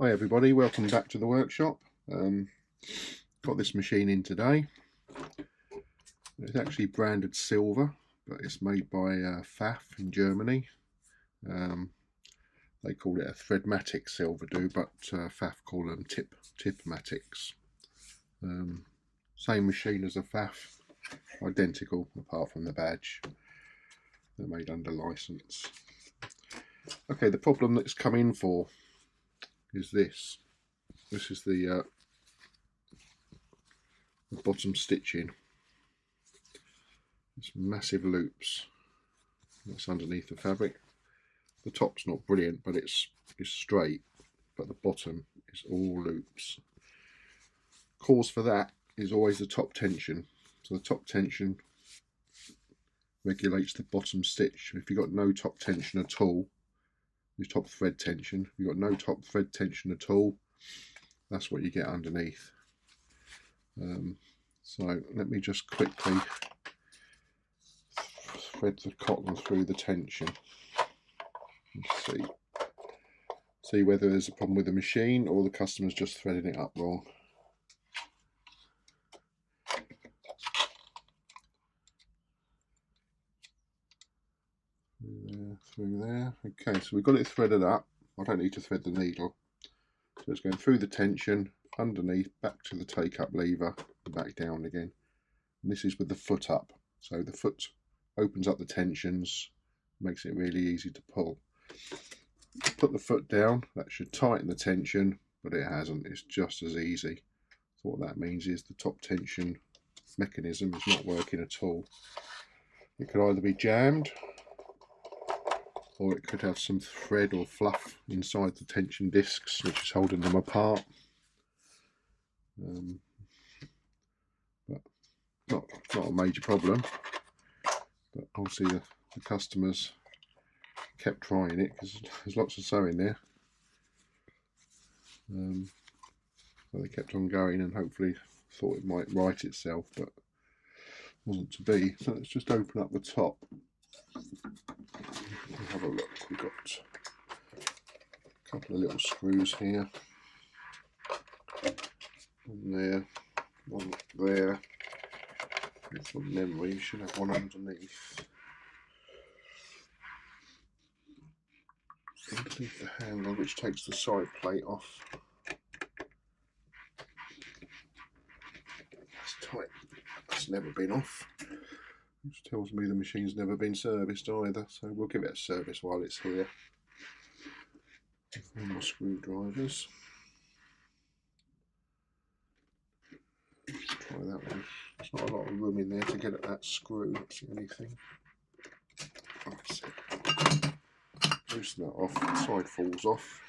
Hi everybody, welcome back to the workshop. Got this machine in today. It's actually branded silver, but it's made by Pfaff in Germany. They call it a threadmatic silver but Pfaff call them tipmatics. Same machine as a Pfaff, identical apart from the badge. They're made under license. Okay, the problem that's come in for is this. This is the bottom stitching. It's massive loops that's underneath the fabric. The top's not brilliant, but it's straight, but the bottom is all loops. Cause for that is always the top tension. So the top tension regulates the bottom stitch. If you've got no top tension at all, your top thread tension, if you've got no top thread tension at all, that's what you get underneath. So let me just quickly thread the cotton through the tension and see whether there's a problem with the machine or the customer's just threading it up wrong. Through there. Okay, so we've got it threaded up. I don't need to thread the needle. So it's going through the tension, underneath, back to the take-up lever, and back down again. And this is with the foot up. So the foot opens up the tensions, makes it really easy to pull. Put the foot down, that should tighten the tension, but it hasn't. It's just as easy. So what that means is the top tension mechanism is not working at all. It could either be jammed, or it could have some thread or fluff inside the tension discs which is holding them apart. But not a major problem. But obviously the customers kept trying it because there's lots of sewing there. So they kept on going and hopefully thought it might right itself, but wasn't to be. So let's just open up the top. Have a look. We've got a couple of little screws here. One there, one there. From memory, you should have one underneath. Underneath the handle, which takes the side plate off. That's tight. That's never been off. Which tells me the machine's never been serviced either, so we'll give it a service while it's here. 4 more screwdrivers. Try that one. There's not a lot of room in there to get at that screw, that's the only thing. That's it. Loosen that off, the side falls off.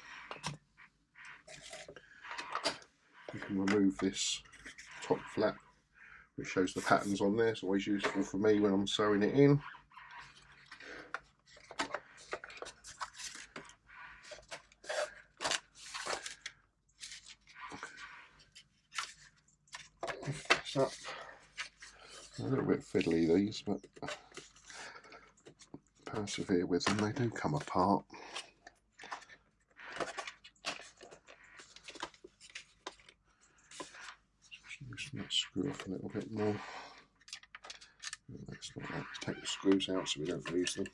You can remove this top flap which shows the patterns on there. It's always useful for me when I'm sewing it in. Lift this up. A little bit fiddly these, but persevere with them, they do come apart. Loosen that screw off a little bit more. That's not that. Let's take the screws out so we don't lose them.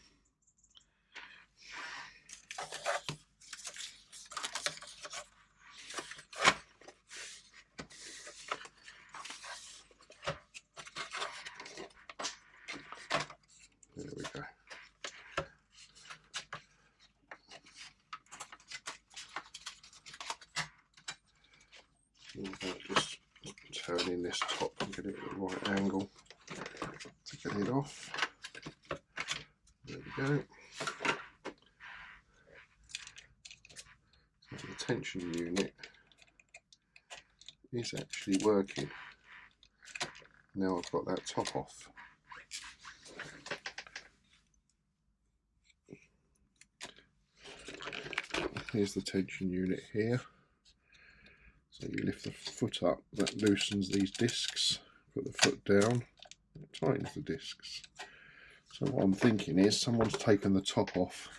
There we go. Just turning this top and get it at the right angle to get it off. There we go. So the tension unit is actually working. Now I've got that top off. Here's the tension unit here. So you lift the foot up, that loosens these discs, put the foot down, it tightens the discs. So what I'm thinking is someone's taken the top off,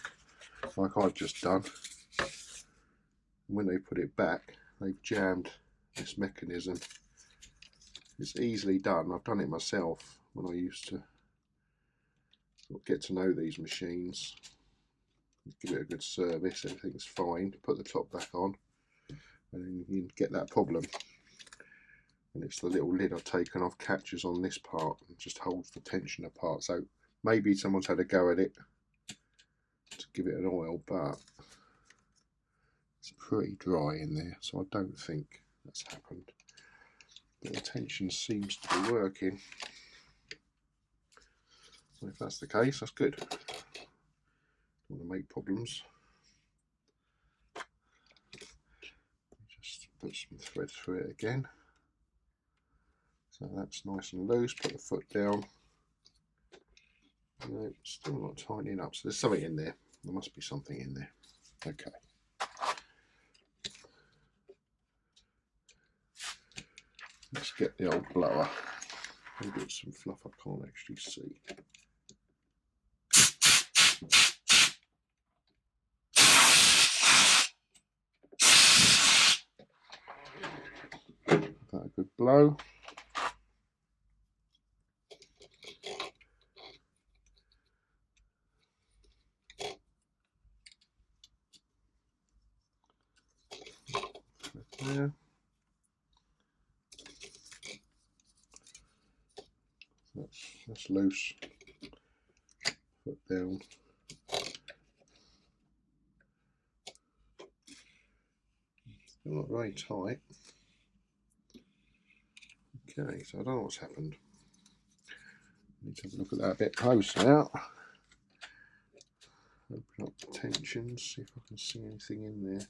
like I've just done, and when they put it back they've jammed this mechanism. It's easily done. I've done it myself when I used to get to know these machines. Give it a good service, everything's fine. Put the top back on and then you get that problem. And it's the little lid I've taken off, catches on this part and just holds the tension apart. So maybe someone's had a go at it to give it an oil, but it's pretty dry in there, so I don't think that's happened. But the tension seems to be working. So if that's the case, that's good. Don't want to make problems. Just put some thread through it again. So that's nice and loose. Put the foot down. No, still not tightening up. So there's something in there. There must be something in there. Okay. Let's get the old blower. Maybe it's some fluff I can't actually see. Give that a good blow. There. That's loose. Foot down. Still not very tight. Okay, so I don't know what's happened. Need to have a look at that a bit closer now. Open up the tensions, see if I can see anything in there.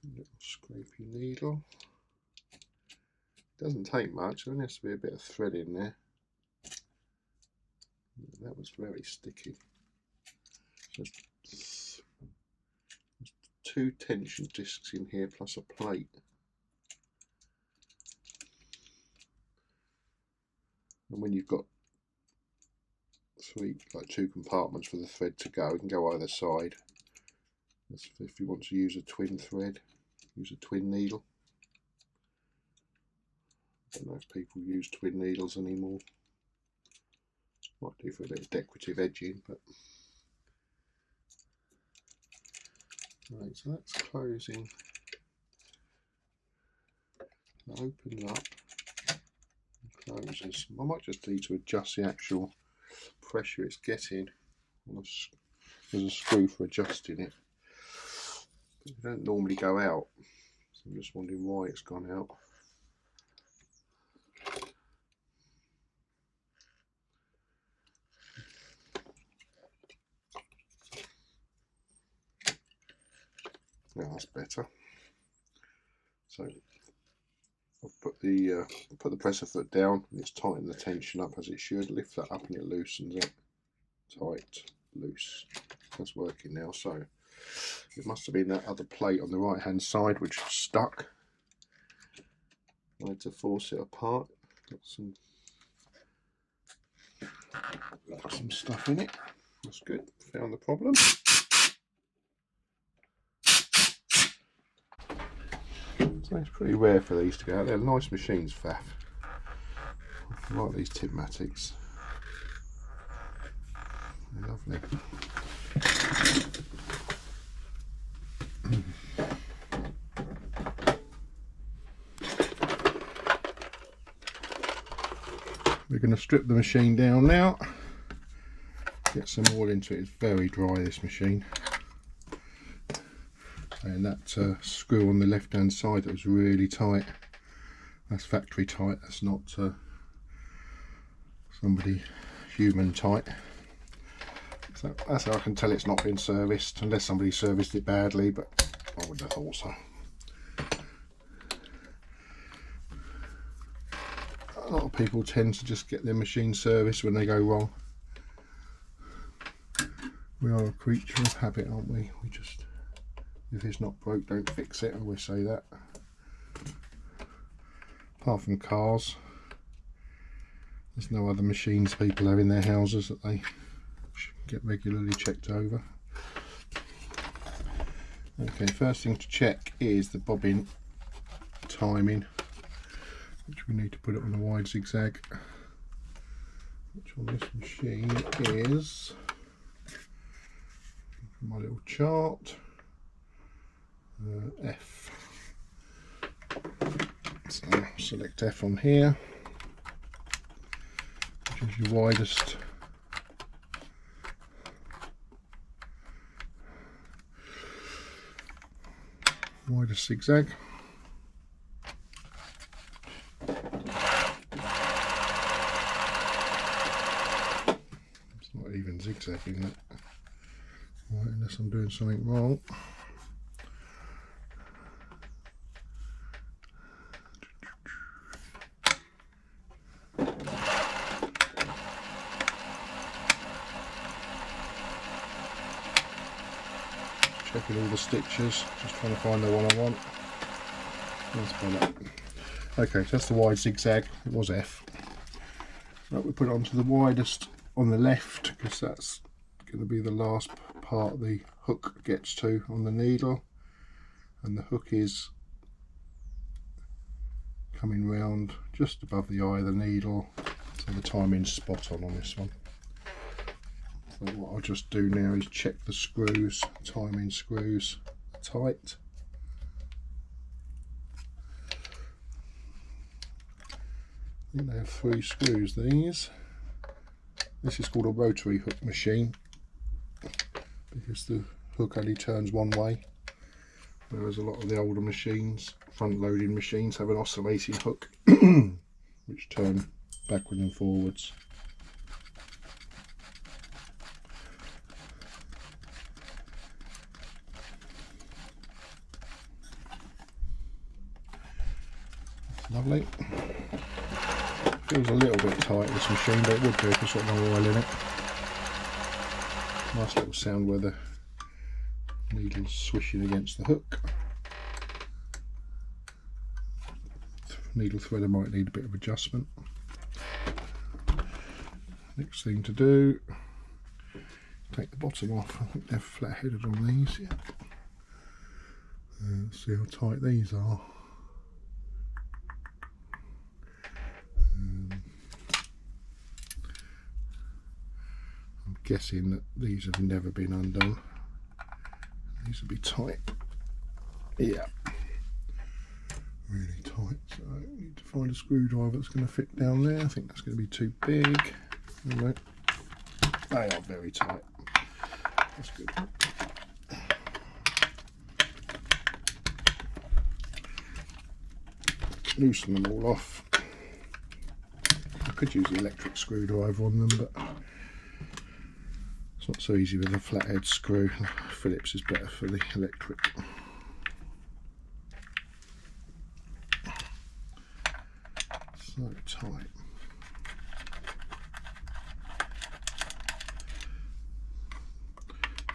Little scrapey needle. Doesn't take much, there only has to be a bit of thread in there. That was very sticky. There's 2 tension discs in here plus a plate. And when you've got 2 compartments for the thread to go, you can go either side. That's if you want to use a twin thread, use a twin needle. I don't know if people use twin needles anymore. Might do for a bit of decorative edging, but right, so that's closing. That opens up and closes. I might just need to adjust the actual pressure it's getting. There's a screw for adjusting it. But it don't normally go out, so I'm just wondering why it's gone out. Now that's better. So I've put the presser foot down and it's tightened the tension up as it should. Lift that up and it loosens it. Tight, loose. That's working now. So it must have been that other plate on the right hand side which was stuck. I had to force it apart. Got some stuff in it. That's good. Found the problem. So it's pretty rare for these to go out. They're nice machines, Pfaff. I like these Tipmatics. They're lovely. We're going to strip the machine down now. Get some oil into it. It's very dry, this machine. And that screw on the left hand side that was really tight, that's factory tight, that's not somebody human tight. So that's how I can tell it's not been serviced, unless somebody serviced it badly, but I wouldn't have thought so. A lot of people tend to just get their machine serviced when they go wrong. We are a creature of habit, aren't we? We just, if it's not broke, don't fix it. I always say that. Apart from cars, there's no other machines people have in their houses that they get regularly checked over. Okay, first thing to check is the bobbin timing, which we need to put it on a wide zigzag, which on this machine is, my little chart, F. So select F on here, which is your widest zigzag. It's not even zigzagging that, right, unless I'm doing something wrong. Checking all the stitches, just trying to find the one I want. That's better. Okay, so that's the wide zigzag. It was F. Right, we put it onto the widest on the left, because that's going to be the last part the hook gets to on the needle, and the hook is coming round just above the eye of the needle, so the timing's spot on this one. So what I'll just do now is check the screws, timing screws are tight. I think they have 3 screws, these. This is called a rotary hook machine, because the hook only turns one way, whereas a lot of the older machines, front loading machines, have an oscillating hook which turn backwards and forwards. Lovely. Feels a little bit tight, this machine, but it would do if it's got no oil in it. Nice little sound where the needle's swishing against the hook. Needle threader might need a bit of adjustment. Next thing to do, take the bottom off. I think they're flat headed on these. Yeah. Let's see how tight these are. I'm guessing that these have never been undone. These will be tight. Yeah, really tight. So I need to find a screwdriver that's going to fit down there. I think that's going to be too big. Anyway, they are very tight. That's good. Loosen them all off. I could use the electric screwdriver on them, but it's not so easy with a flathead screw. Phillips is better for the electric. So tight.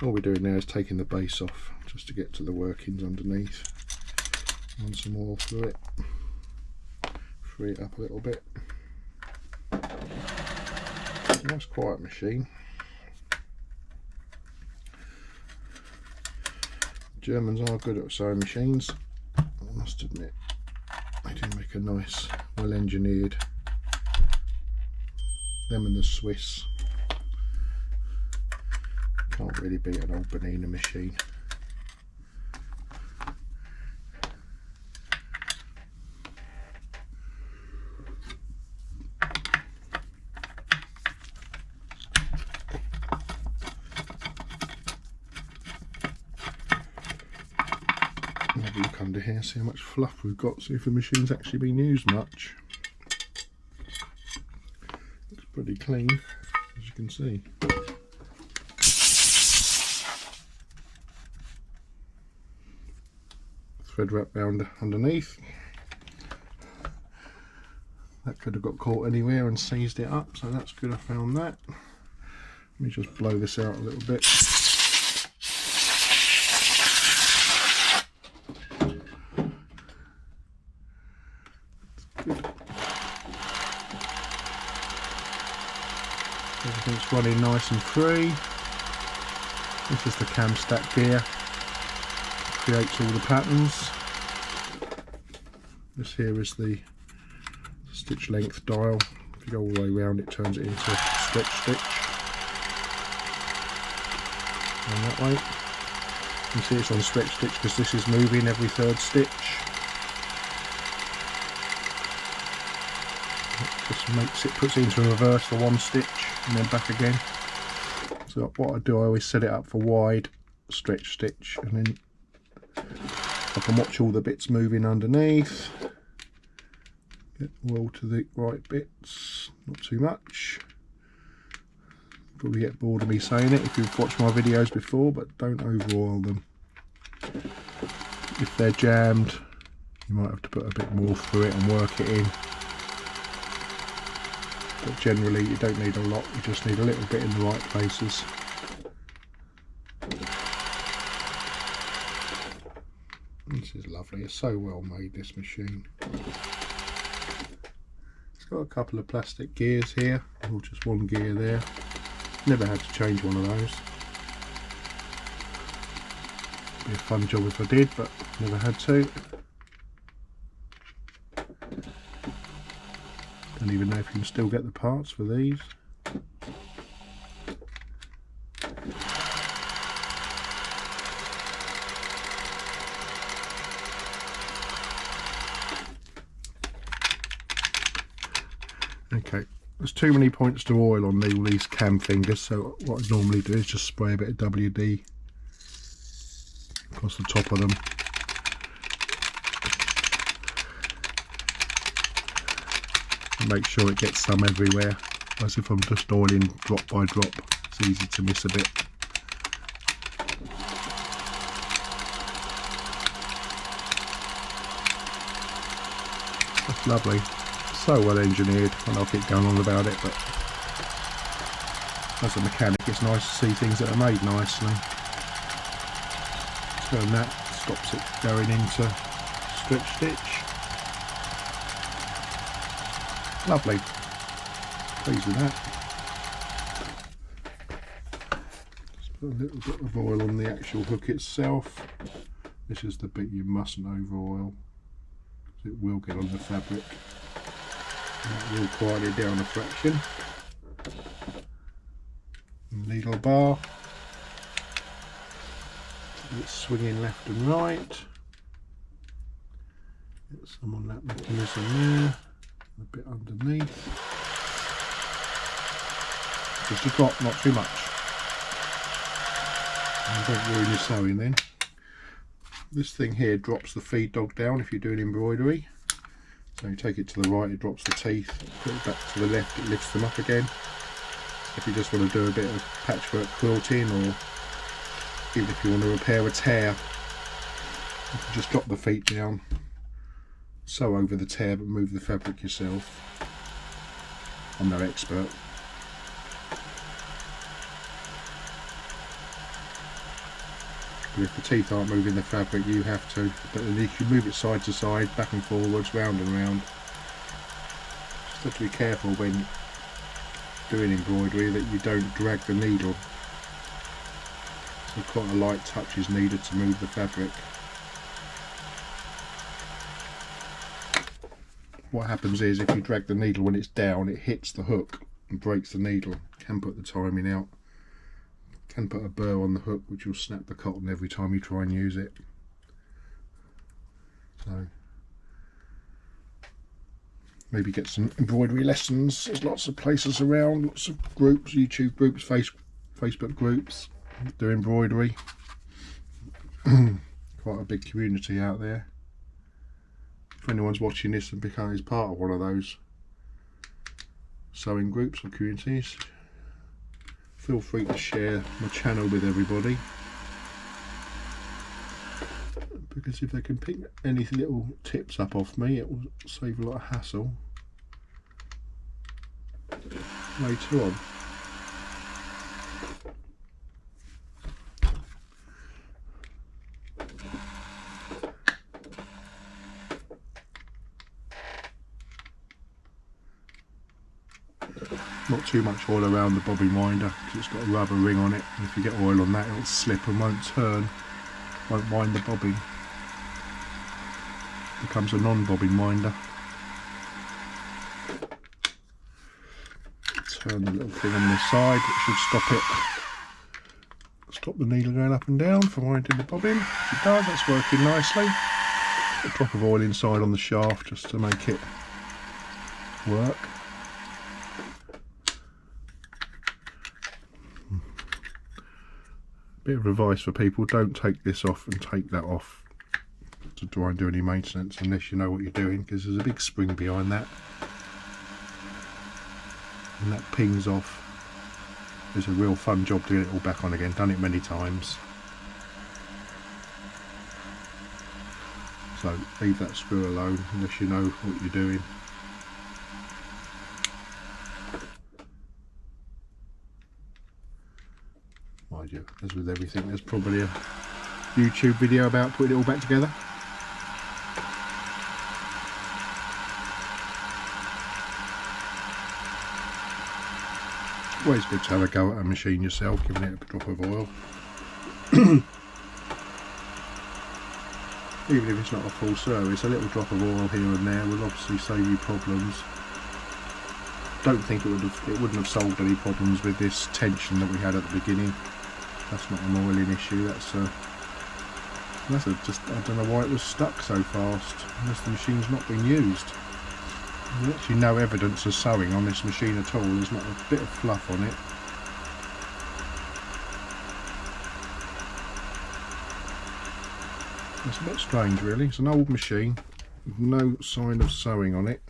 All we're doing now is taking the base off just to get to the workings underneath. Run some oil through it. Free it up a little bit. Nice quiet machine. Germans are good at sewing machines, I must admit. They do make a nice, well engineered, them and the Swiss. Can't really beat an old Bernina machine. Have a look under here, see how much fluff we've got, see if the machine's actually been used much. Looks pretty clean, as you can see. Thread wrap round underneath. That could have got caught anywhere and seized it up, so that's good I found that. Let me just blow this out a little bit. Good. Everything's running nice and free. This is the cam stack gear, creates all the patterns. This here is the stitch length dial. If you go all the way around, it turns it into stretch stitch. And that way, you see it's on stretch stitch because this is moving every third stitch. It just makes it, puts it into reverse for one stitch and then back again. So what I do, I always set it up for wide stretch stitch, and then I can watch all the bits moving underneath. Get all to the right bits, not too much. Probably get bored of me saying it if you've watched my videos before, but don't over-oil them. If they're jammed, you might have to put a bit more through it and work it in. But generally you don't need a lot, you just need a little bit in the right places. This is lovely, it's so well made, this machine. It's got a couple of plastic gears here, or just one gear there. Never had to change one of those. Be a fun job if I did, but never had to. Don't even know if you can still get the parts for these. Okay, there's too many points to oil on all these cam fingers, so what I normally do is just spray a bit of WD across the top of them. Make sure it gets some everywhere, as if I'm just oiling drop by drop. It's easy to miss a bit. That's lovely, so well engineered, and I'll keep going on about it, but as a mechanic it's nice to see things that are made nicely. Turn that, stops it going into stretch stitch. Lovely, pleased with that. Just put a little bit of oil on the actual hook itself. This is the bit you mustn't over oil, because it will get on the fabric. And that will quiet it down a fraction. Needle bar, it's swinging left and right. Get some on that mechanism there. A bit underneath, just a drop, not too much, and don't ruin your sewing then. This thing here drops the feed dog down if you're doing embroidery, so you take it to the right, it drops the teeth, put it back to the left, it lifts them up again. If you just want to do a bit of patchwork quilting, or even if you want to repair a tear, you can just drop the feet down, sew over the tear, but move the fabric yourself. I'm no expert. But if the teeth aren't moving the fabric, you have to. But if you move it side to side, back and forwards, round and round, just have to be careful when doing embroidery that you don't drag the needle. So quite a light touch is needed to move the fabric. What happens is, if you drag the needle when it's down, it hits the hook and breaks the needle. Can put the timing out. Can put a burr on the hook which will snap the cotton every time you try and use it. So maybe get some embroidery lessons. There's lots of places around, lots of groups, YouTube groups, Facebook groups do embroidery. Quite a big community out there. If anyone's watching this and becomes part of one of those sewing groups or communities, feel free to share my channel with everybody, because if they can pick any little tips up off me, it will save a lot of hassle later on. Not too much oil around the bobbin winder because it's got a rubber ring on it, and if you get oil on that it'll slip and won't turn, won't wind the bobbin. Becomes a non-bobbin winder. Turn the little thing on the side, it should stop it. Stop the needle going up and down for winding the bobbin. If it does, that's working nicely. A drop of oil inside on the shaft just to make it work. Bit of advice for people, don't take this off and take that off to try and do any maintenance unless you know what you're doing, because there's a big spring behind that and that pings off. It's a real fun job to get it all back on again, done it many times. So leave that screw alone unless you know what you're doing. Mind you, as with everything, there's probably a YouTube video about putting it all back together. Always good to have a go at a machine yourself, giving it a drop of oil. Even if it's not a full service, a little drop of oil here and there will obviously save you problems. Don't think it wouldn't have solved any problems with this tension that we had at the beginning. That's not an oiling issue. That's just, I don't know why it was stuck so fast, unless the machine's not been used. There's actually no evidence of sewing on this machine at all. There's not a bit of fluff on it. It's a bit strange really. It's an old machine with no sign of sewing on it.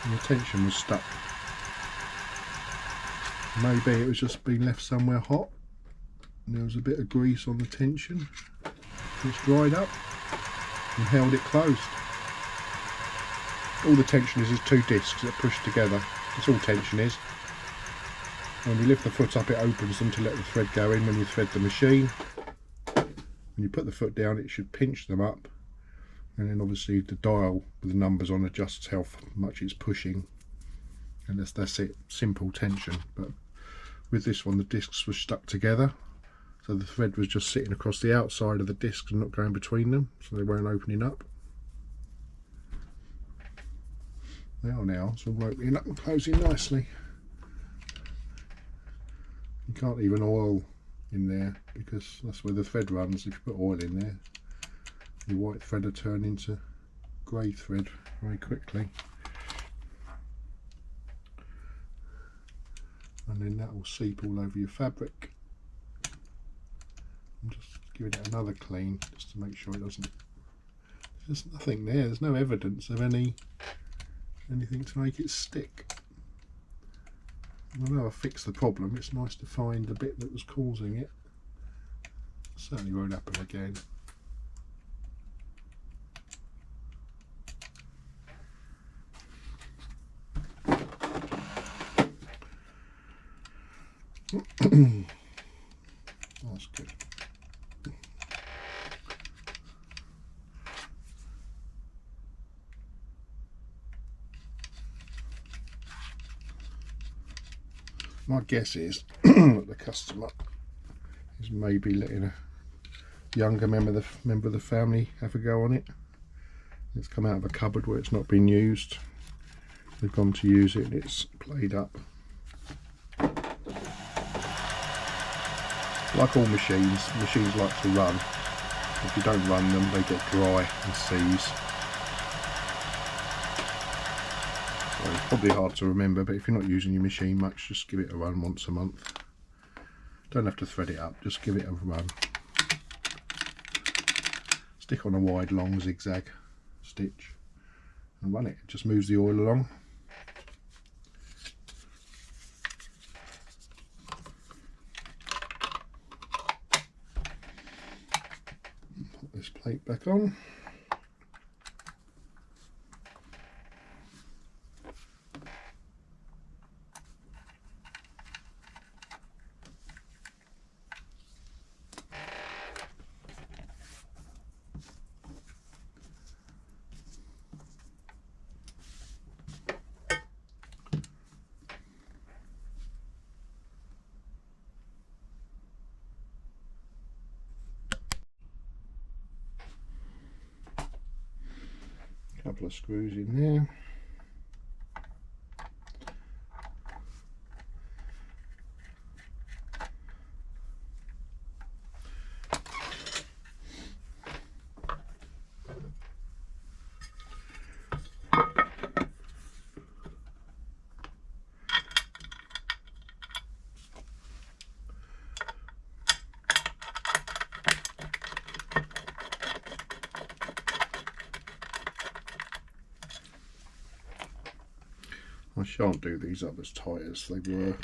And the tension was stuck. Maybe it was just been left somewhere hot and there was a bit of grease on the tension. It's dried up and held it closed. All the tension is two discs that push together. That's all tension is. When you lift the foot up, it opens them to let the thread go in when you thread the machine. When you put the foot down, it should pinch them up, and then obviously the dial with the numbers on adjusts how much it's pushing, and that's it. Simple tension. But with this one, the discs were stuck together, so the thread was just sitting across the outside of the discs and not going between them, so they weren't opening up. Now it's all opening up and closing nicely. You can't even oil in there because that's where the thread runs. If you put oil in there, your white thread will turn into grey thread very quickly, and then that will seep all over your fabric. I'm just giving it another clean just to make sure it doesn't. There's nothing there. There's no evidence of anything to make it stick. I know I fixed the problem. It's nice to find the bit that was causing it. Certainly won't happen again. That's good. My guess is that the customer is maybe letting a younger member of the family have a go on it. It's come out of a cupboard where it's not been used. They've gone to use it and it's played up. Like all machines like to run. If you don't run them, they get dry and seize. So it's probably hard to remember, but if you're not using your machine much, just give it a run once a month. Don't have to thread it up, just give it a run. Stick on a wide long zigzag stitch and run it. It just moves the oil along. Put this plate back on. couple of screws in there. I shan't do these up as tight as they were.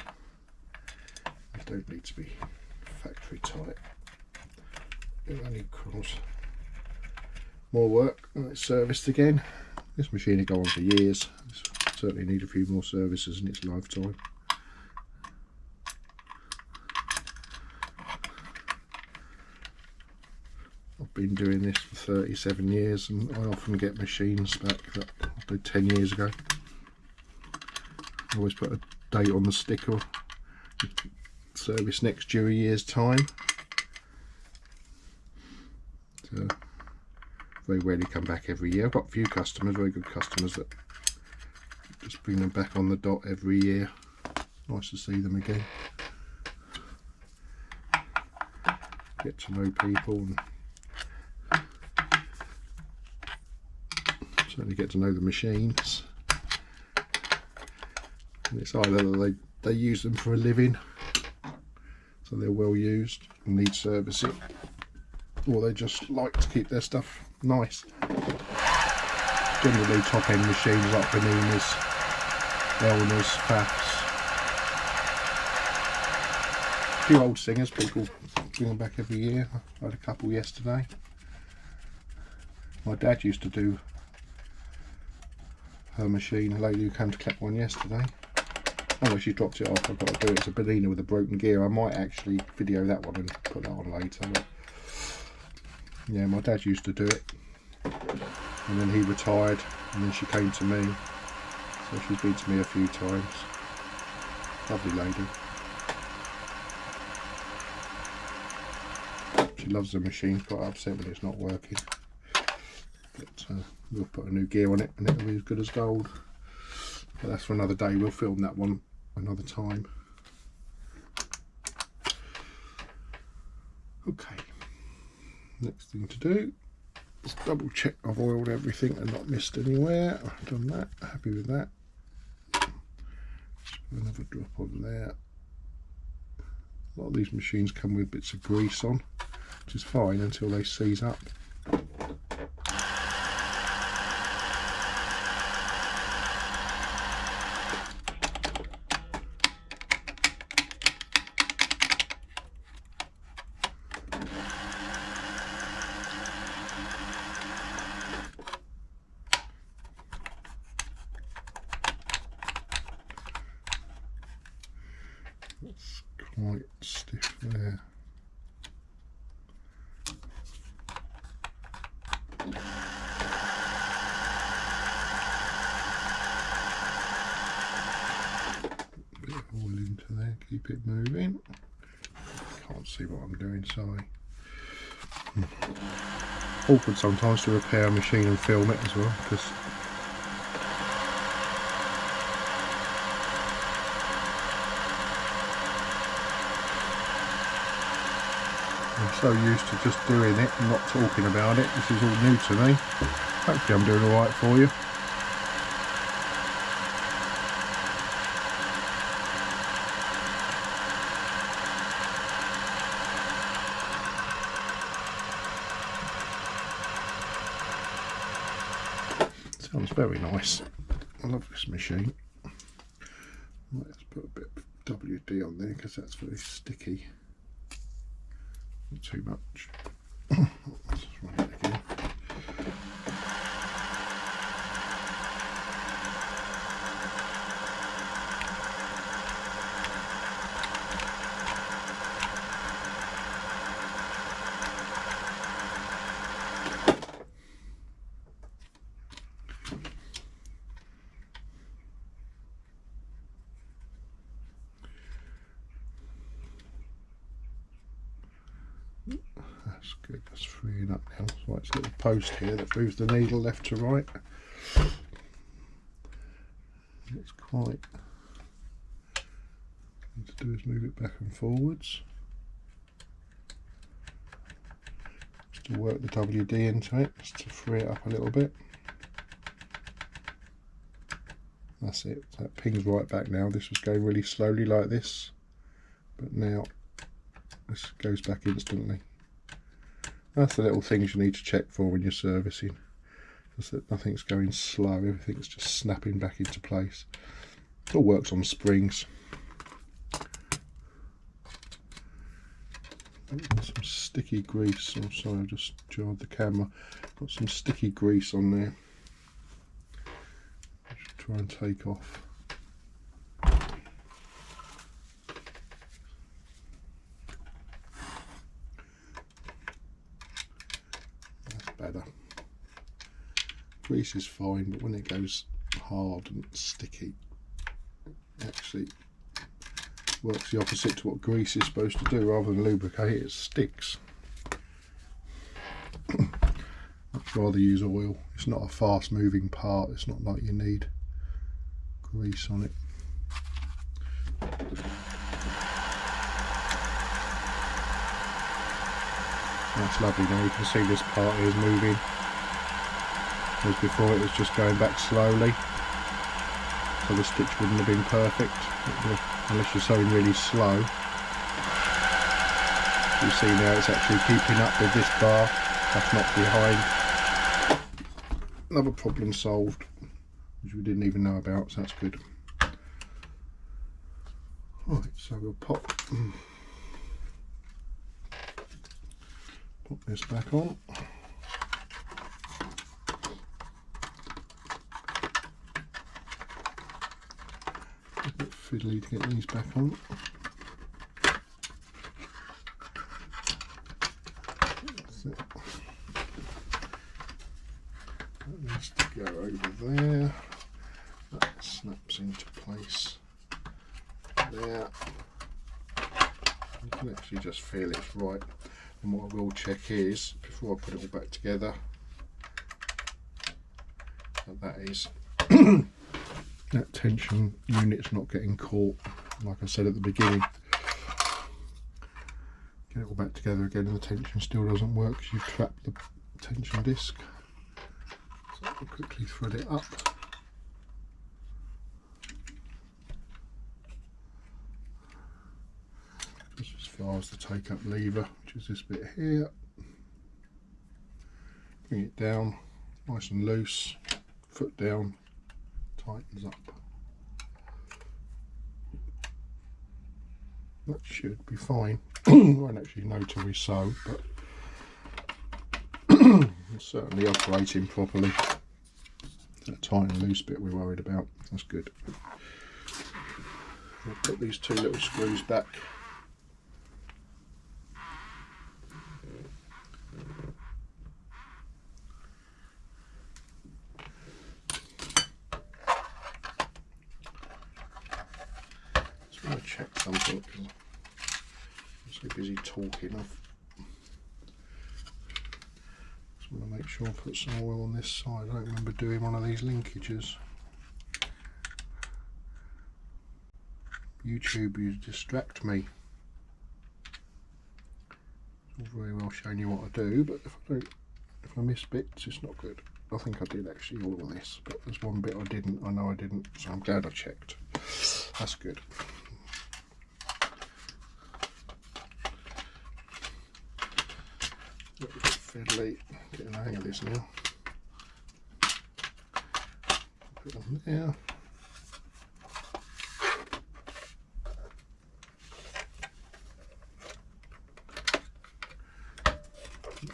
They don't need to be factory tight. It only cause more work when it's serviced again. This machine will go on for years. It's certainly need a few more services in its lifetime. I've been doing this for 37 years and I often get machines back that I did 10 years ago. I always put a date on the sticker, service next year a year's time. So very rarely come back every year. I've got a few customers, very good customers, that just bring them back on the dot every year. Nice to see them again. Get to know people and certainly get to know the machines. And it's either they use them for a living, so they're well used and need servicing, or they just like to keep their stuff nice. Generally top end machines like Bernina's, Elna's, Pfaff's. A few old Singers, people bring them back every year. I had a couple yesterday. My dad used to do her machine, a lady who came to collect one yesterday. Oh, she dropped it off. I've got to do it. It's a Bernina with a broken gear. I might actually video that one and put that on later. But yeah, my dad used to do it, and then he retired, and then she came to me. So she's been to me a few times. Lovely lady. She loves the machine. Quite upset when it's not working. But we'll put a new gear on it, and it'll be as good as gold. But that's for another day. We'll film that one another time. Okay, next thing to do is double check I've oiled everything and not missed anywhere. I've done that, happy with that. Just put another drop on there. A lot of these machines come with bits of grease on, which is fine until they seize up. It's quite stiff there. Bit of oil into there, keep it moving. Can't see what I'm doing, sorry. Awkward sometimes to repair a machine and film it as well, because I'm so used to just doing it and not talking about it. This is all new to me. Hopefully I'm doing alright for you. Sounds very nice. I love this machine. Let's put a bit of WD on there because that's very sticky. Not too much. Let's just run it again. That's good, that's freeing up now. So it's a little post here that moves the needle left to right. It's quite, what to do is move it back and forwards just to work the WD into it, just to free it up a little bit. That's it, so that pings right back now. This was going really slowly like this, but now this goes back instantly. That's the little things you need to check for when you're servicing, just that nothing's going slow, everything's just snapping back into place. It all works on springs. Got some sticky grease. I'm sorry, I just jarred the camera. Got some sticky grease on there. I should try and take off. That's better. Grease is fine, but when it goes hard and sticky, it actually works the opposite to what grease is supposed to do. Rather than lubricate, it sticks. I'd rather use oil. It's not a fast moving part, it's not like you need grease on it. That's lovely. Now you can see this part here is moving, whereas before it was just going back slowly, so the stitch wouldn't have been perfect unless you're sewing really slow. You see now it's actually keeping up with this bar, that's not behind. Another problem solved, which we didn't even know about, so that's good. Right, so we'll pop this back on. A bit fiddly to get these back on. That's it. That needs to go over there. That snaps into place there. You can actually just feel it's right. And what I will check is, before I put it all back together, that is that tension unit's not getting caught, like I said at the beginning. Get it all back together again and the tension still doesn't work because you've trapped the tension disc. So I'll quickly thread it up. Just as far as the take up lever, which is this bit here. Bring it down, nice and loose, foot down, tightens up. That should be fine. Won't actually know till we sew, but it's certainly operating properly. That tight and loose bit we're worried about, that's good. We'll put these two little screws back. Check something because I'm so busy talking. I just want to make sure I put some oil on this side. I don't remember doing one of these linkages. YouTube, you distract me. It's all very well showing you what I do, but if I miss bits, it's not good. I think I did actually all of this, but there's one bit I didn't. I know I didn't, so I'm glad I checked. That's good. A little bit fiddly, getting the hang of this now. Put it on there.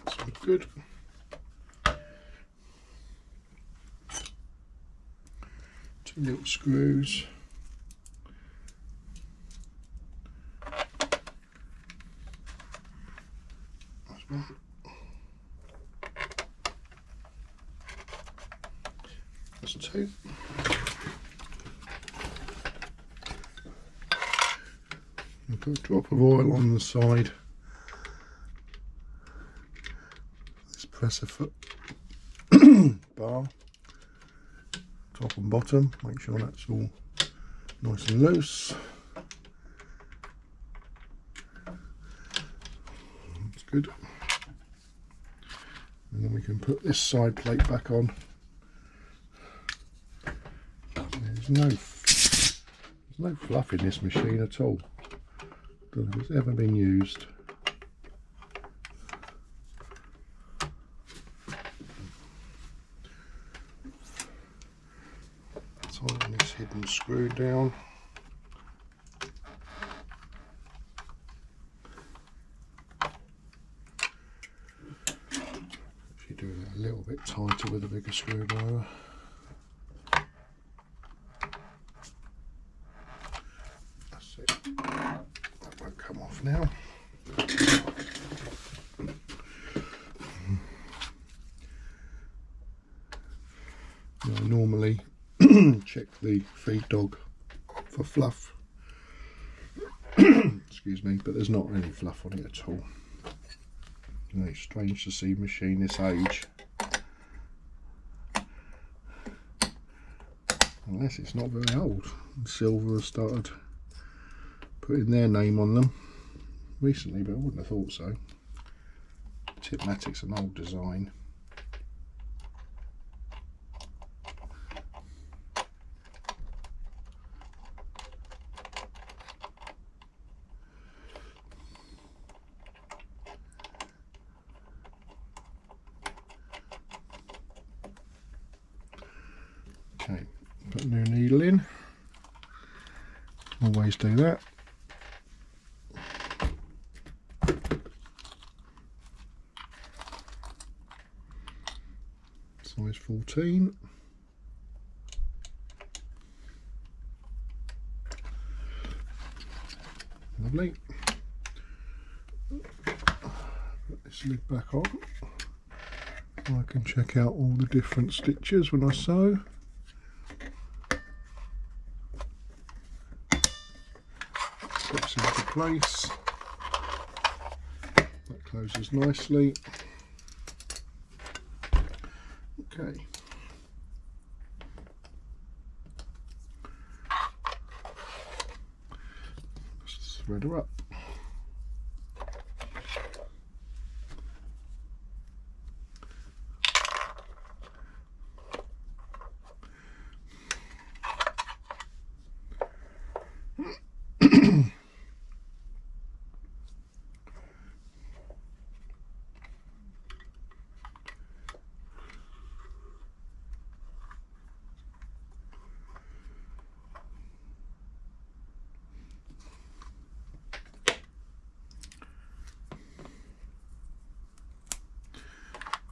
That's all good. Two little screws. That's one. That's two. And put a drop of oil on the side. This presser foot bar. top and bottom, make sure that's all nice and loose. That's good. And then we can put this side plate back on. There's no fluff in this machine at all. Don't think it's ever been used. Tighten this hidden screw down. If you do it a little bit tighter with a bigger screwdriver. That's it. That won't come off now. I normally check the feed dog for fluff. Excuse me, but there's not any fluff on it at all. You know, it's strange to see a machine this age, unless it's not very old. Silver has started putting their name on them recently, but I wouldn't have thought so. Tipmatic's an old design. Okay, put a new needle in. Always do that. Size 14. Lovely. Put this lid back on. I can check out all the different stitches when I sew. Clips into place. That closes nicely. Okay. Let's thread her up.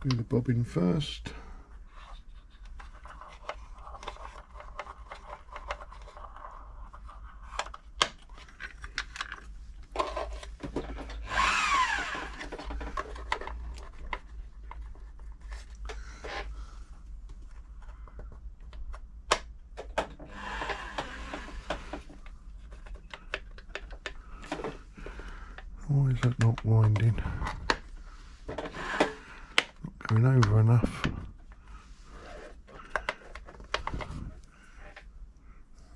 Do the bobbin first. Why is that not winding? Going over enough.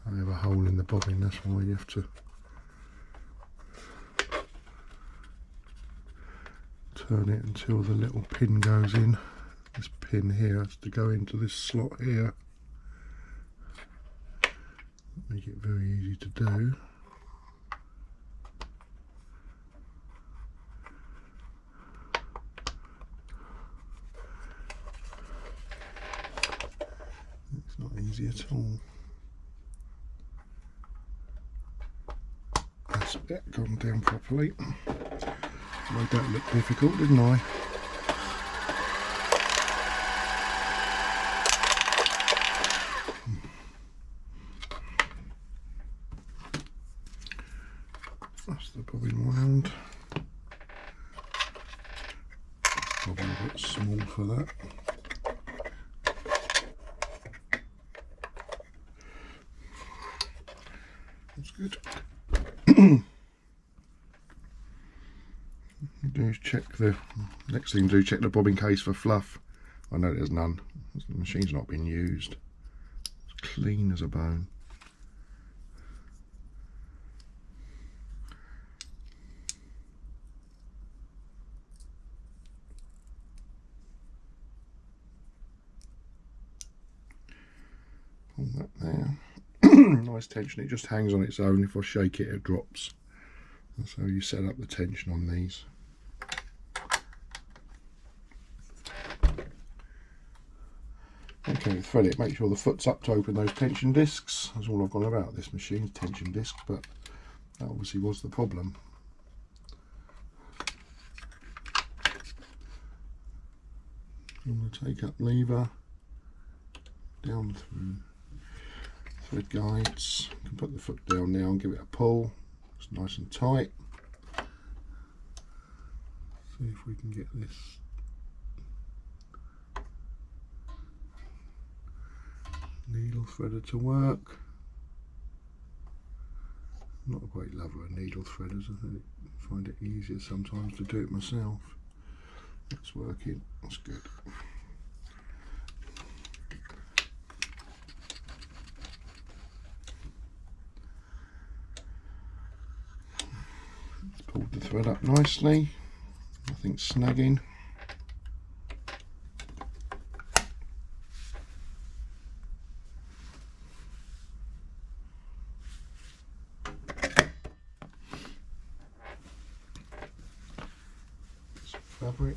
I have a hole in the bobbin, that's why you have to turn it until the little pin goes in. This pin here has to go into this slot here. Make it very easy to do. Not easy at all. That's it, gone down properly. Made that look difficult, didn't I? That's the bobbin wound. Probably a bit small for that. That's good. Do check the next thing. Do check the bobbin case for fluff. I know there's none. The machine's not been used. clean as a bone. Pull that there. Nice tension, it just hangs on its own. If I shake it, it drops. That's how you set up the tension on these. Okay, thread it, make sure the foot's up to open those tension discs. That's all I've gone about this machine, tension disc, but that obviously was the problem. On the take up lever, down through thread guides. You can put the foot down now and give it a pull. It's nice and tight. See if we can get this needle threader to work. I'm not a great lover of needle threaders. I find it easier sometimes to do it myself. That's working, that's good. It's pulled the thread up nicely, nothing's snagging. Some fabric.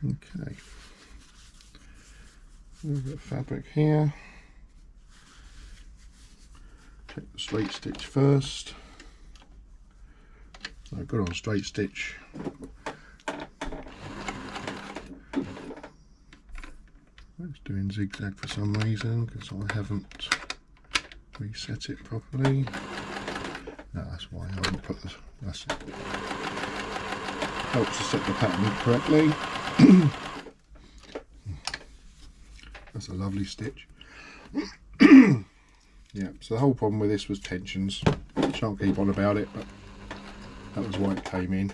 Okay, we've got fabric here. Take the straight stitch first. So I've got on straight stitch. It's doing zigzag for some reason because I haven't reset it properly. No, that's why I haven't put this. That's it. Helps to set the pattern correctly. That's a lovely stitch. Yeah, so the whole problem with this was tensions. Shan't keep on about it, but that was why it came in.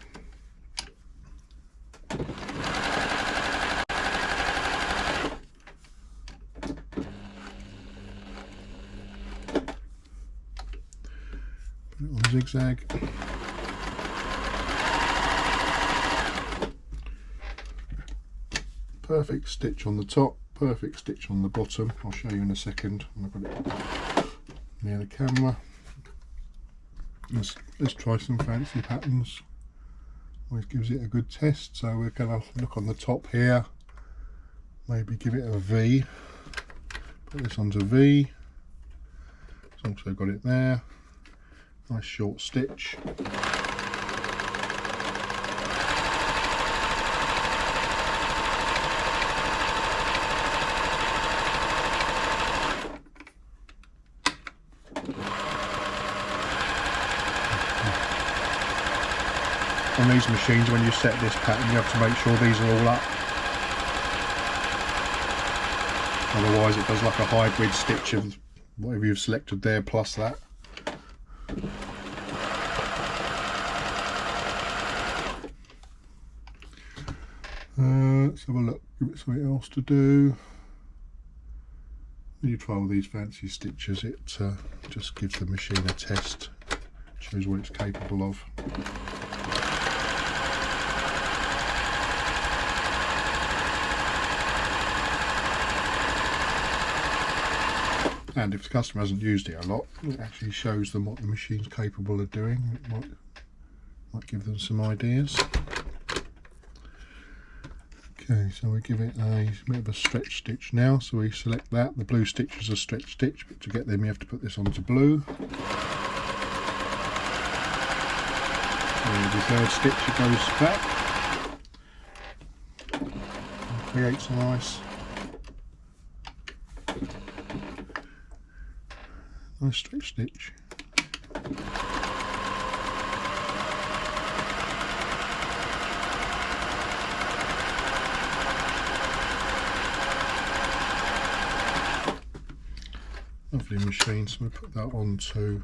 Put it on zigzag. Perfect stitch on the top, perfect stitch on the bottom. I'll show you in a second when I've got it near the camera. Let's try some fancy patterns. Always gives it a good test. So we're going to look on the top here, maybe give it a V. Put this onto V. It's also got it there. Nice short stitch. On these machines, when you set this pattern, you have to make sure these are all up. Otherwise it does like a hybrid stitch of whatever you've selected there plus that. Let's have a look, give it something else to do. When you try all these fancy stitches, it just gives the machine a test, shows what it's capable of. And if the customer hasn't used it a lot, it actually shows them what the machine's capable of doing. It might give them some ideas. Okay, so we give it a bit of a stretch stitch now. So we select that. The blue stitch is a stretch stitch, but to get them you have to put this onto blue. And the third stitch, it goes back and creates a nice stretch stitch. sewing machine, so we'll put that onto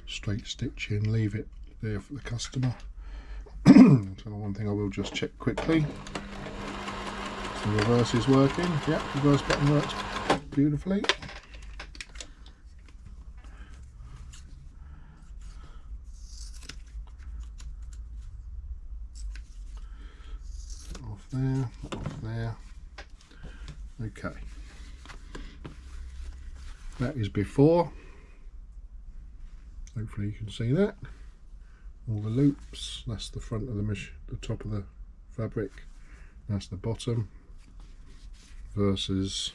straight stitching, leave it there for the customer. So one thing I will just check quickly, the reverse is working. Yeah, reverse button works beautifully. Off there, off there. Okay, that is before. Hopefully you can see that. All the loops, that's the front of the top of the fabric, that's the bottom, versus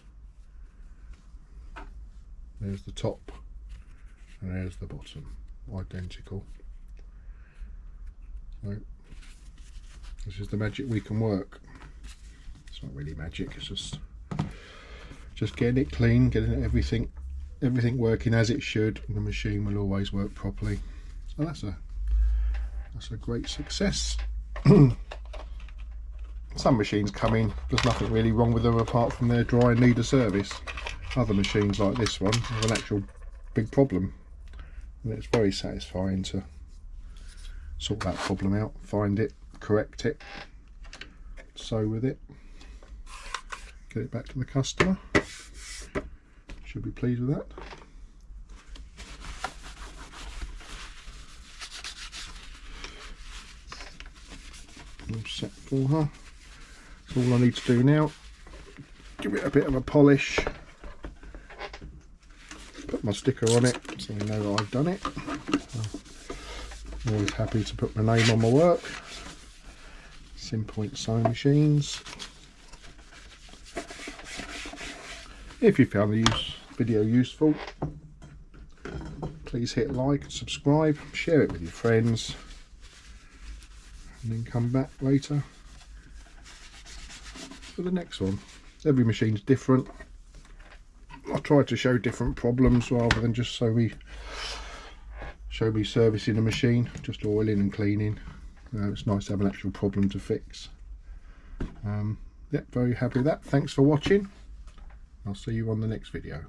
there's the top and there's the bottom, identical. So this is the magic we can work. It's not really magic, it's just getting it clean, getting everything working as it should, and the machine will always work properly. So that's a great success. Some machines come in, there's nothing really wrong with them apart from they're dry and need a service. Other machines like this one have an actual big problem, and it's very satisfying to sort that problem out, find it, correct it, sew with it, get it back to the customer. Should be pleased with that. All set for her. So all I need to do now, give it a bit of a polish, put my sticker on it so they know that I've done it. I'm always happy to put my name on my work. Simpoint sewing machines. If you found the video useful, please hit like and subscribe, share it with your friends, and then come back later for the next one. Every machine's different. I tried to show different problems rather than just show me servicing a machine, just oiling and cleaning. It's nice to have an actual problem to fix. Yeah, very happy with that. Thanks for watching. I'll see you on the next video.